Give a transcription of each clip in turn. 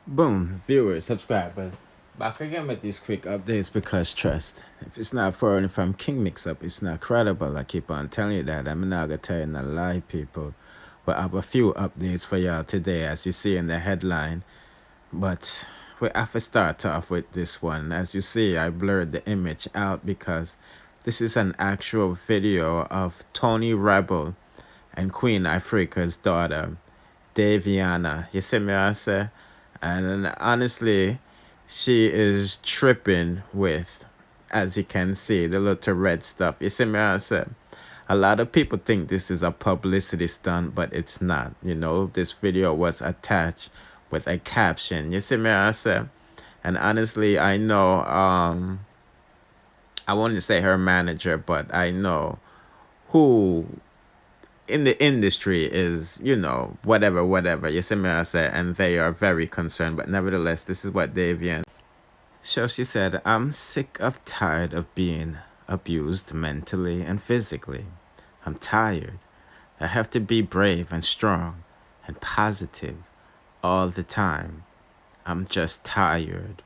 Boom, viewers, subscribers. Back again with these quick updates because trust. If it's not foreign from King Mix Up, it's not credible. I keep on telling you that. I'm not gonna tell you no lie, people. But I have a few updates for y'all today, as you see in the headline. But we have to start off with this one. As you see, I blurred the image out because this is an actual video of Tony Rebel and Queen Africa's daughter, Daviana. You see me, I say? And honestly, she is tripping with, as you can see, the little red stuff. You see me, I say? A lot of people think this is a publicity stunt, but it's not. You know, this video was attached with a caption. You see me, I say? And honestly, I know, I won't say her manager, but I know who in the industry is, whatever. You see me, I say, and they are very concerned. But nevertheless, this is what Davian. So she said, I'm sick of tired of being abused mentally and physically. I'm tired. I have to be brave and strong and positive all the time. I'm just tired.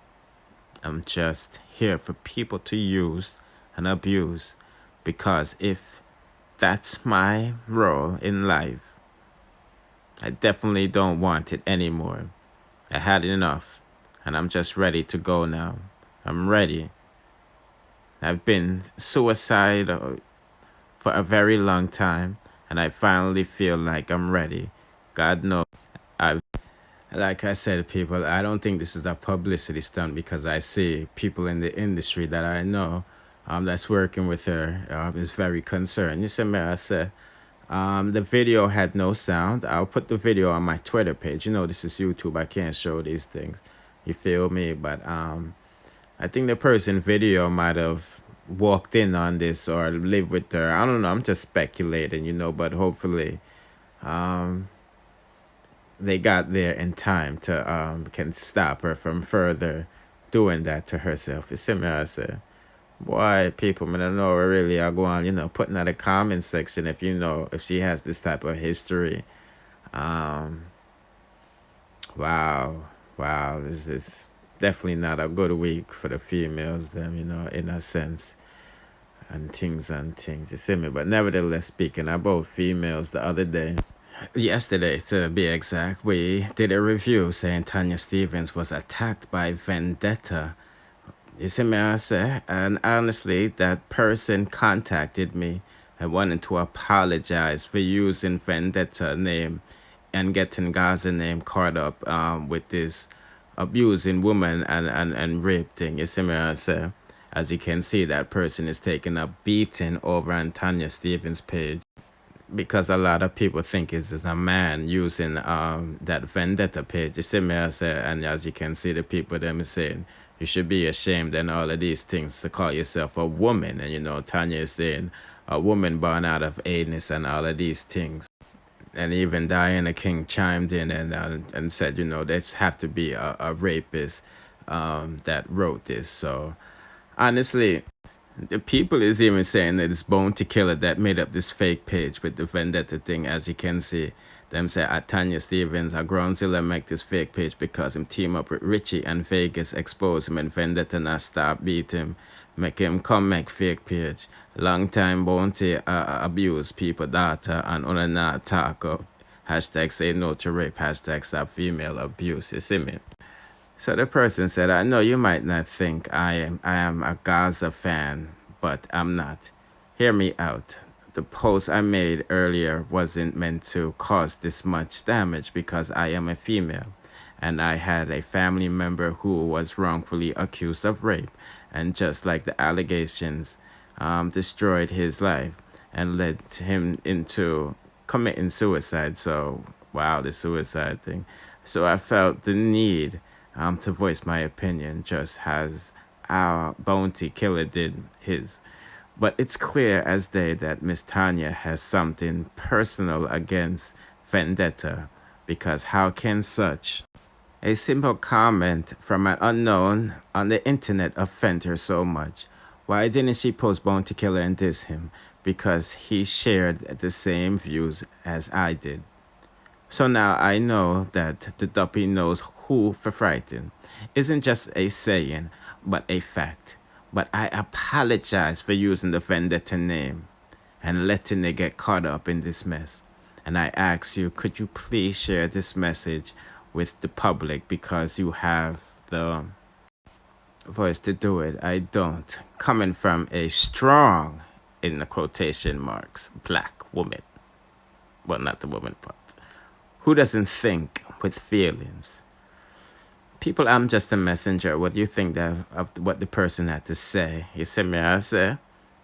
I'm just here for people to use and abuse because if that's my role in life, I definitely don't want it anymore. I had enough, and I'm just ready to go now. I'm ready. I've been suicidal for a very long time, and I finally feel like I'm ready. God knows. I've, like I said, people, I don't think this is a publicity stunt because I see people in the industry that I know that's working with her is very concerned. You see me, I said, the video had no sound. I'll put the video on my Twitter page. You know, this is YouTube. I can't show these things. You feel me? But I think the person video might have walked in on this or lived with her. I don't know. I'm just speculating, but hopefully they got there in time to can stop her from further doing that to herself. You see me? I say, boy, people, I don't know really I go on, putting out a comment section if if she has this type of history. Um, wow, wow, this is definitely not a good week for the females, them, in a sense, and things. You see me? But nevertheless, speaking about females, the other day, yesterday to be exact, we did a review saying Tanya Stevens was attacked by Vendetta. You see me, I say? And honestly, that person contacted me and wanted to apologize for using Vendetta name and getting Gaza name caught up with this abusing woman and rape thing. You see me, I say? As you can see, that person is taking a beating over on Tanya Stevens' page because a lot of people think it's a man using that Vendetta page. You see me, I say, and as you can see, the people them is saying you should be ashamed and all of these things to call yourself a woman. And Tanya is saying a woman born out of anus and all of these things. And even Diana King chimed in and said, there's have to be a rapist that wrote this. So honestly, the people is even saying that it's Bounty Killer that made up this fake page with the Vendetta thing. As you can see, them say at Tanya Stevens, a Groundzilla make this fake page because him team up with Richie and Vegas, expose him and Vendetta not stop beat him. Make him come make fake page. Long time Bounty abuse people data and on not talk up. Hashtag say no to rape. Hashtag stop female abuse. You see me? So the person said, I know you might not think I am a Gaza fan, but I'm not. Hear me out. The post I made earlier wasn't meant to cause this much damage because I am a female and I had a family member who was wrongfully accused of rape, and just like the allegations destroyed his life and led him into committing suicide. So, wow, the suicide thing. So I felt the need to voice my opinion, just as our Bounty Killer did his. But it's clear as day that Miss Tanya has something personal against Vendetta, because how can such a simple comment from an unknown on the internet offend her so much? Why didn't she post Bounty Killer and diss him? Because he shared the same views as I did. So now I know that the duppy knows who for frighten isn't just a saying, but a fact. But I apologize for using the Vendetta name and letting it get caught up in this mess. And I ask you, could you please share this message with the public because you have the voice to do it. I don't. Coming from a strong, in the quotation marks, black woman. Well, not the woman part. Who doesn't think with feelings? People, I'm just a messenger. What do you think that of what the person had to say? You see me, I say?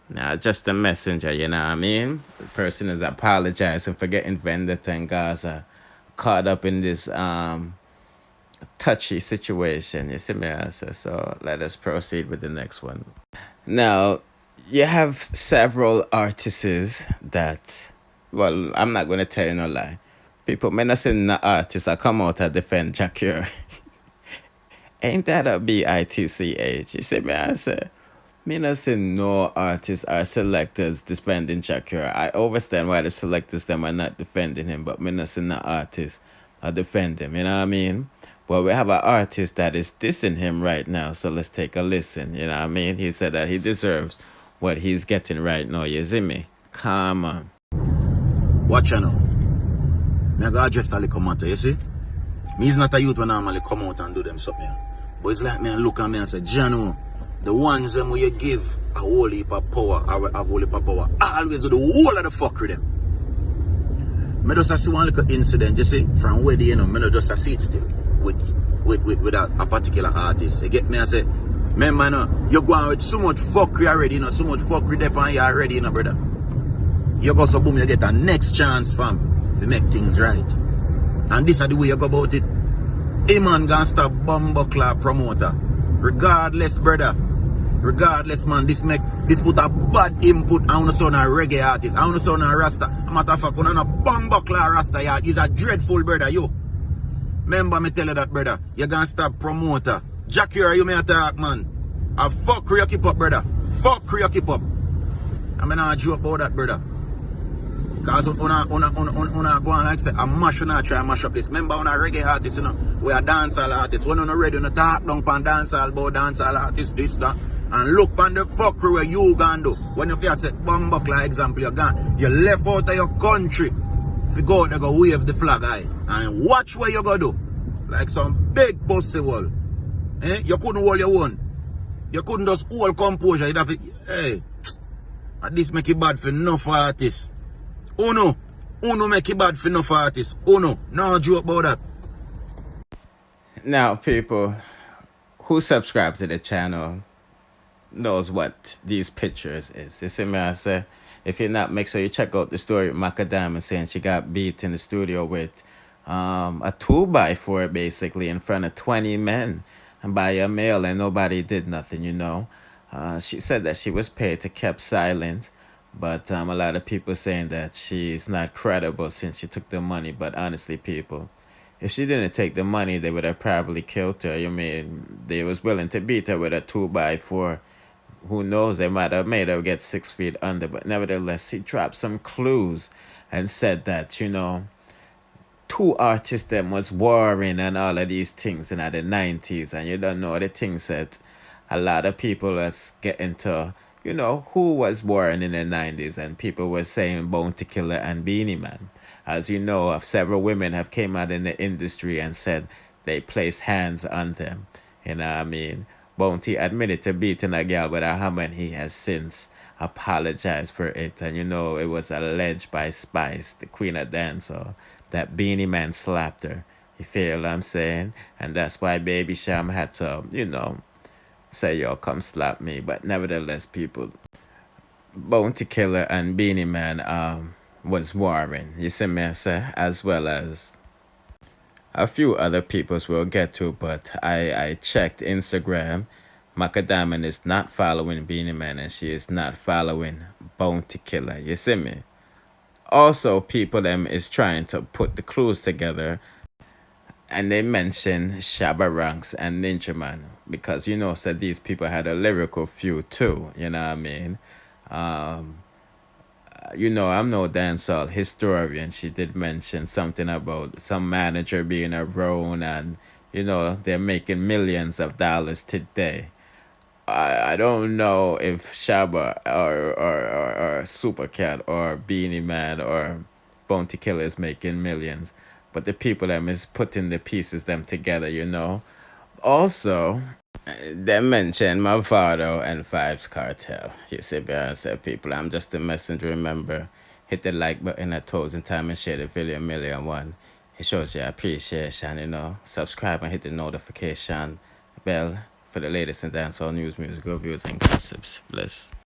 Nah, just a messenger, you know what I mean? The person is apologizing for getting Vendetta and Gaza caught up in this touchy situation. You see me, I say? So let us proceed with the next one. Now, you have several artists that, well, I'm not going to tell you no lie. People, may not say no artists, I come out and defend Jacure. Ain't that a bitch? You see me, I say. Me not say no artists or selectors defending Shakira. I understand why the selectors them are not defending him, but me not say no artists are defend him. You know what I mean? Well, we have an artist that is dissing him right now, so let's take a listen. You know what I mean? He said that he deserves what he's getting right now. You see me? Come on. Watch you now. Me go address a little matter, you see? Me is not a youth when I normally come out and do them something. But it's like me and look at me and say, Jano, the ones them where you give a whole heap of power, or a whole heap of power, always do the whole of the fuck with them. Me just see one little incident, you see, from where you know, me not just see it still with a particular artist. You get me, I say, remember, no, you go on with so much fuckery already, you know, so much fuckery there on you already, you know, brother. You go so boom, you get a next chance, fam, to make things right. And this is the way you go about it. A man gonna stop bumbuckler promoter. Regardless, brother. Regardless, man, this put a bad input on the son of reggae artist, on the son of Rasta. A matter of fact, on a bumbuckler Rasta yard is a dreadful brother, you. Remember me tell you that, brother. You gonna stop promoter. Jackie, you may attack, man. A fuck you keep up, brother. Fuck you keep up. I mean, I joke about that, brother. Because una go on like say, I'm try and mash up this. Remember on a reggae artist, you know, we are dancehall artists. When on ready, you talk down pan dancehall about dancehall artists, this, that. And look on the fuckery where you gonna do. When you feel set bumbuckler example, you left out of your country. If you go out there, go wave the flag, aye. And watch what you gonna do. Like some big pussy wall. Eh? You couldn't hold your own. You couldn't just hold composure. You'd have to, hey. And this make it bad for enough artists. Uno make it bad for enough artists. No joke about that. Now, people who subscribe to the channel knows what these pictures is. You see me, I say, if you're not, make sure you check out the story of Macka saying she got beat in the studio with a 2x4 basically in front of 20 men and by a male, and nobody did nothing, you know. She said that she was paid to keep silent, but a lot of people saying that she's not credible since she took the money. But honestly, people, if she didn't take the money, they would have probably killed her. You mean, they was willing to beat her with a 2x4. Who knows, they might have made her get 6 feet under. But nevertheless, she dropped some clues and said that, you know, two artists them was warring and all of these things in the 90s. And you don't know the things that a lot of people was getting to, you know, who was warring in the 90s, and people were saying Bounty Killer and Beanie Man. As you know, several women have came out in the industry and said they placed hands on them. You know what I mean? Bounty admitted to beating a girl with a hammer, and he has since apologized for it. And you know, it was alleged by Spice, the queen of dancehall, that Beanie Man slapped her. You feel what I'm saying? And that's why Baby Sham had to, you know, say, yo, come slap me. But nevertheless, people, Bounty Killer and Beanie Man was warring, you see me, I say, as well as a few other peoples we'll get to. But I checked Instagram. Macka is not following Beanie Man, and she is not following Bounty Killer, you see me. Also, people them is trying to put the clues together, and they mention Shabba Ranks and Ninja Man, because you know, said these people had a lyrical feud too, you know what I mean? you know, I'm no dancehall historian. She did mention something about some manager being a roan, and you know they're making millions of dollars today. I don't know if Shabba or Supercat or Beanie Man or Bounty Killer is making millions, but the people them is putting the pieces them together, you know. Also, they mentioned Mavado and Vibes Cartel. You see, I said, people, I'm just a messenger. Remember, hit the like button a thousand times and share the video a million one. It shows your appreciation, you know. Subscribe and hit the notification bell for the latest in dancehall news, music reviews, and gossips. Bless.